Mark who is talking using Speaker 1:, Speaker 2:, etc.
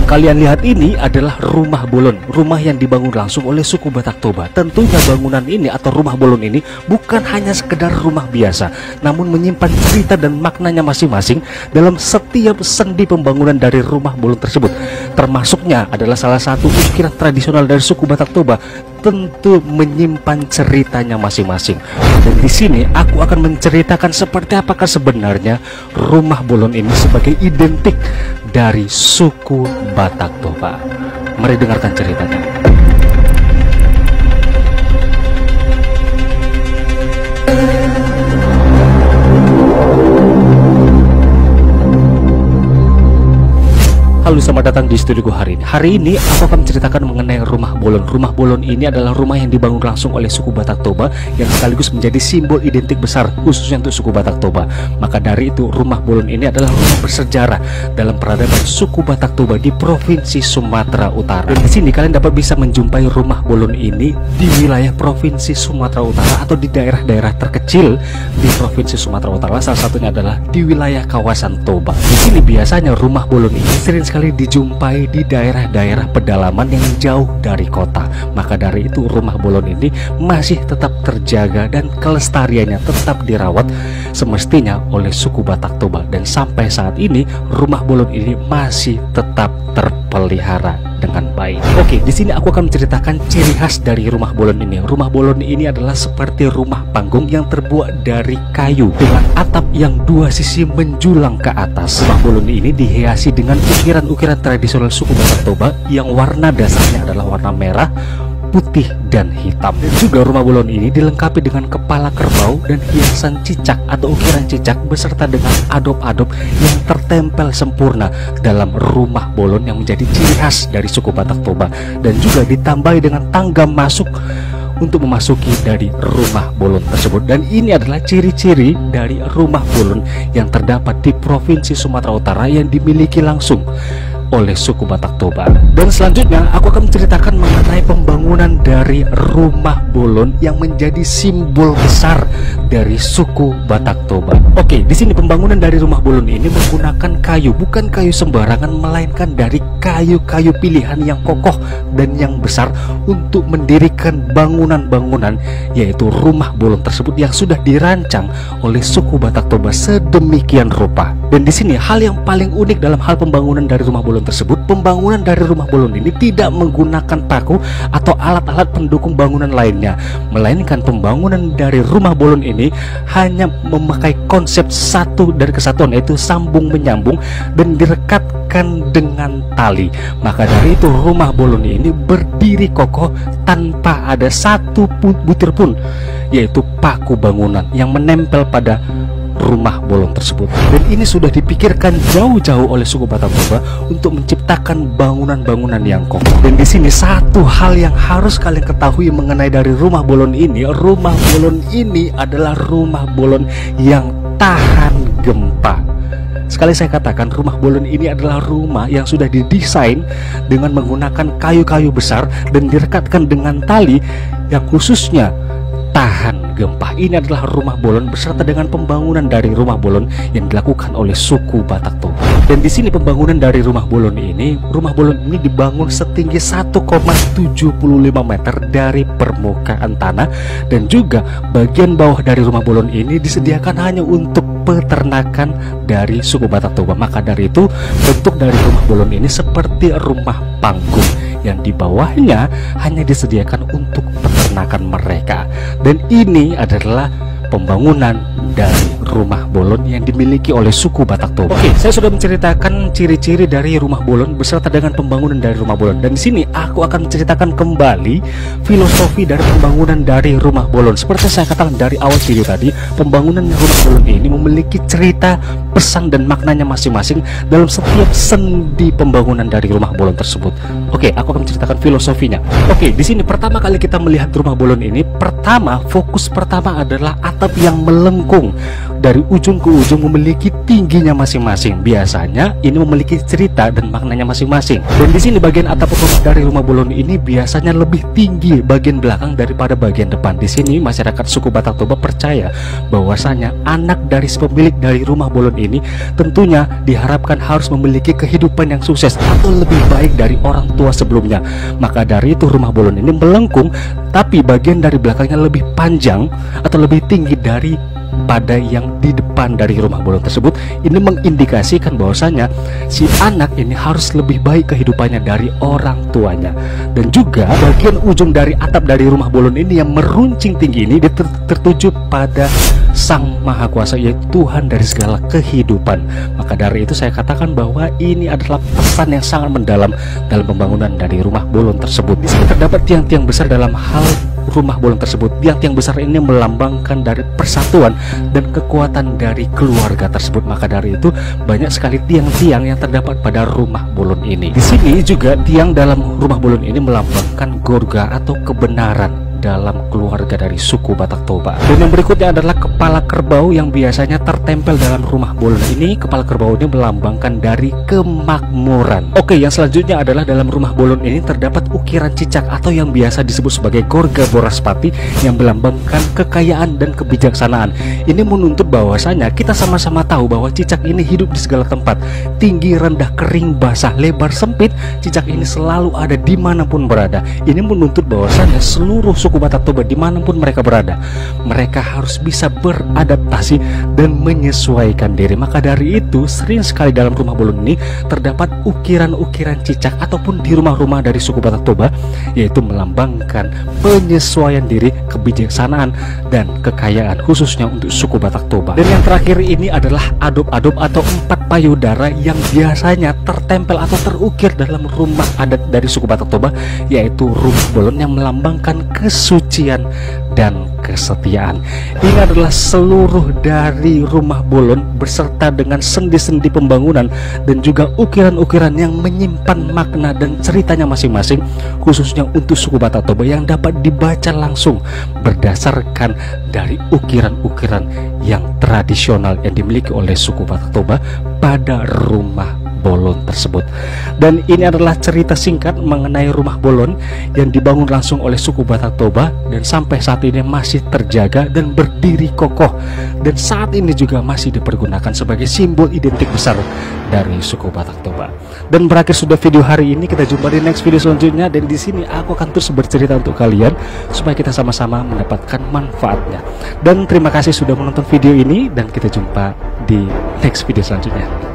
Speaker 1: Yang kalian lihat ini adalah rumah bolon, rumah yang dibangun langsung oleh suku Batak Toba. Tentunya bangunan ini atau rumah bolon ini bukan hanya sekedar rumah biasa, namun menyimpan cerita dan maknanya masing-masing dalam setiap sendi pembangunan dari rumah bolon tersebut. Termasuknya adalah salah satu ukiran tradisional dari suku Batak Toba, tentu menyimpan ceritanya masing-masing. Dan di sini aku akan menceritakan seperti apakah sebenarnya rumah bolon ini sebagai identik dari suku Batak Toba. Mari dengarkan ceritanya. Halo, selamat datang di studioku hari ini. Hari ini aku akan menceritakan mengenai rumah bolon. Rumah bolon ini adalah rumah yang dibangun langsung oleh suku Batak Toba, yang sekaligus menjadi simbol identik besar khususnya untuk suku Batak Toba. Maka dari itu rumah bolon ini adalah rumah bersejarah dalam peradaban suku Batak Toba di Provinsi Sumatera Utara. Dan di sini kalian dapat bisa menjumpai rumah bolon ini di wilayah Provinsi Sumatera Utara atau di daerah-daerah terkecil di Provinsi Sumatera Utara. Salah satunya adalah di wilayah kawasan Toba. Di sini biasanya rumah bolon ini sering sekali dijumpai di daerah-daerah pedalaman yang jauh dari kota. Maka dari itu rumah bolon ini masih tetap terjaga dan kelestariannya tetap dirawat semestinya oleh suku Batak Toba. Dan sampai saat ini rumah bolon ini masih tetap terpelihara dengan baik. Oke, di sini aku akan menceritakan ciri khas dari rumah bolon ini. Rumah bolon ini adalah seperti rumah panggung yang terbuat dari kayu dengan atap yang dua sisi menjulang ke atas. Rumah bolon ini dihiasi dengan ukiran-ukiran tradisional suku Batak Toba yang warna dasarnya adalah warna merah, putih, dan hitam. Dan juga rumah bolon ini dilengkapi dengan kepala kerbau dan hiasan cicak atau ukiran cicak beserta dengan adop-adop yang tertempel sempurna dalam rumah bolon yang menjadi ciri khas dari suku Batak Toba. Dan juga ditambahi dengan tangga masuk untuk memasuki dari rumah bolon tersebut. Dan ini adalah ciri-ciri dari rumah bolon yang terdapat di Provinsi Sumatera Utara yang dimiliki langsung oleh suku Batak Toba. Dan selanjutnya aku akan menceritakan mengenai pembangunan dari rumah bolon yang menjadi simbol besar dari suku Batak Toba. Oke, di sini pembangunan dari rumah bolon ini menggunakan kayu, bukan kayu sembarangan, melainkan dari kayu-kayu pilihan yang kokoh dan yang besar untuk mendirikan bangunan-bangunan, yaitu rumah bolon tersebut yang sudah dirancang oleh suku Batak Toba sedemikian rupa. Dan di sini hal yang paling unik dalam hal pembangunan dari rumah bolon tersebut, pembangunan dari rumah bolon ini tidak menggunakan paku atau alat-alat pendukung bangunan lainnya, melainkan pembangunan dari rumah bolon ini hanya memakai konsep satu dari kesatuan, yaitu sambung menyambung dan direkatkan dengan tali. Maka dari itu rumah bolon ini berdiri kokoh tanpa ada satu butir pun, yaitu paku bangunan yang menempel pada rumah bolon tersebut. Dan ini sudah dipikirkan jauh-jauh oleh suku Batak Toba untuk menciptakan bangunan-bangunan yang kokoh. Dan di sini satu hal yang harus kalian ketahui mengenai dari rumah bolon ini, rumah bolon ini adalah rumah bolon yang tahan gempa. Sekali saya katakan, rumah bolon ini adalah rumah yang sudah didesain dengan menggunakan kayu-kayu besar dan direkatkan dengan tali yang khususnya tahan gempa. Ini adalah rumah bolon beserta dengan pembangunan dari rumah bolon yang dilakukan oleh suku Batak Toba. Dan di sini pembangunan dari rumah bolon ini dibangun setinggi 1,75 meter dari permukaan tanah. Dan juga bagian bawah dari rumah bolon ini disediakan hanya untuk peternakan dari suku Batak Toba. Maka dari itu bentuk dari rumah bolon ini seperti rumah panggung yang di bawahnya hanya disediakan untuk peternakan mereka. Dan ini adalah pembangunan dari rumah bolon yang dimiliki oleh suku Batak Toba. Oke, saya sudah menceritakan ciri-ciri dari rumah bolon beserta dengan pembangunan dari rumah bolon. Dan di sini aku akan menceritakan kembali filosofi dari pembangunan dari rumah bolon. Seperti saya katakan dari awal video tadi, pembangunan rumah bolon ini memiliki cerita, pesan, dan maknanya masing-masing dalam setiap sendi pembangunan dari rumah bolon tersebut. Oke, aku akan menceritakan filosofinya. Oke, di sini pertama kali kita melihat rumah bolon ini, fokus pertama adalah atap yang melengkung dari ujung ke ujung memiliki tingginya masing-masing. Biasanya ini memiliki cerita dan maknanya masing-masing. Dan di sini bagian atap utama dari rumah bolon ini biasanya lebih tinggi bagian belakang daripada bagian depan. Di sini masyarakat suku Batak Toba percaya bahwasanya anak dari si pemilik dari rumah bolon ini tentunya diharapkan harus memiliki kehidupan yang sukses atau lebih baik dari orang tua sebelumnya. Maka dari itu rumah bolon ini melengkung, tapi bagian dari belakangnya lebih panjang atau lebih tinggi daripada yang di depan dari rumah bolon tersebut. Ini mengindikasikan bahwasanya si anak ini harus lebih baik kehidupannya dari orang tuanya. Dan juga bagian ujung dari atap dari rumah bolon ini yang meruncing tinggi ini tertuju pada Sang Maha Kuasa, yaitu Tuhan dari segala kehidupan. Maka dari itu saya katakan bahwa ini adalah pesan yang sangat mendalam dalam pembangunan dari rumah bolon tersebut. Di sini terdapat tiang-tiang besar dalam hal rumah bolon tersebut. Tiang-tiang besar ini melambangkan dari persatuan dan kekuatan dari keluarga tersebut. Maka dari itu banyak sekali tiang-tiang yang terdapat pada rumah bolon ini. Di sini juga tiang dalam rumah bolon ini melambangkan Gorga atau kebenaran dalam keluarga dari suku Batak Toba. Dan yang berikutnya adalah kepala kerbau yang biasanya tertempel dalam rumah bolon ini. Kepala kerbau ini melambangkan dari kemakmuran. Oke, yang selanjutnya adalah dalam rumah bolon ini terdapat ukiran cicak atau yang biasa disebut sebagai Gorga Boraspati yang melambangkan kekayaan dan kebijaksanaan. Ini menuntut bahwasanya kita sama-sama tahu bahwa cicak ini hidup di segala tempat. Tinggi, rendah, kering, basah, lebar, sempit, cicak ini selalu ada dimanapun berada. Ini menuntut bahwasanya seluruh suku Batak Toba dimanapun mereka berada, mereka harus bisa beradaptasi dan menyesuaikan diri. Maka dari itu sering sekali dalam rumah bolon ini terdapat ukiran-ukiran cicak ataupun di rumah-rumah dari suku Batak Toba, yaitu melambangkan penyesuaian diri, kebijaksanaan dan kekayaan khususnya untuk suku Batak Toba. Dan yang terakhir ini adalah adop-adop atau 4 payudara yang biasanya tertempel atau terukir dalam rumah adat dari suku Batak Toba, yaitu rumah bolon yang melambangkan kesucian dan kesetiaan. Ini adalah seluruh dari rumah bolon beserta dengan sendi-sendi pembangunan dan juga ukiran-ukiran yang menyimpan makna dan ceritanya masing-masing, khususnya untuk suku Batak Toba yang dapat dibaca langsung berdasarkan dari ukiran-ukiran yang tradisional yang dimiliki oleh suku Batak Toba pada rumah bolon tersebut. Dan ini adalah cerita singkat mengenai rumah bolon yang dibangun langsung oleh suku Batak Toba dan sampai saat ini masih terjaga dan berdiri kokoh, dan saat ini juga masih dipergunakan sebagai simbol identik besar dari suku Batak Toba. Dan berakhir sudah video hari ini, kita jumpa di next video selanjutnya. Dan di sini aku akan terus bercerita untuk kalian supaya kita sama-sama mendapatkan manfaatnya. Dan terima kasih sudah menonton video ini, dan kita jumpa di next video selanjutnya.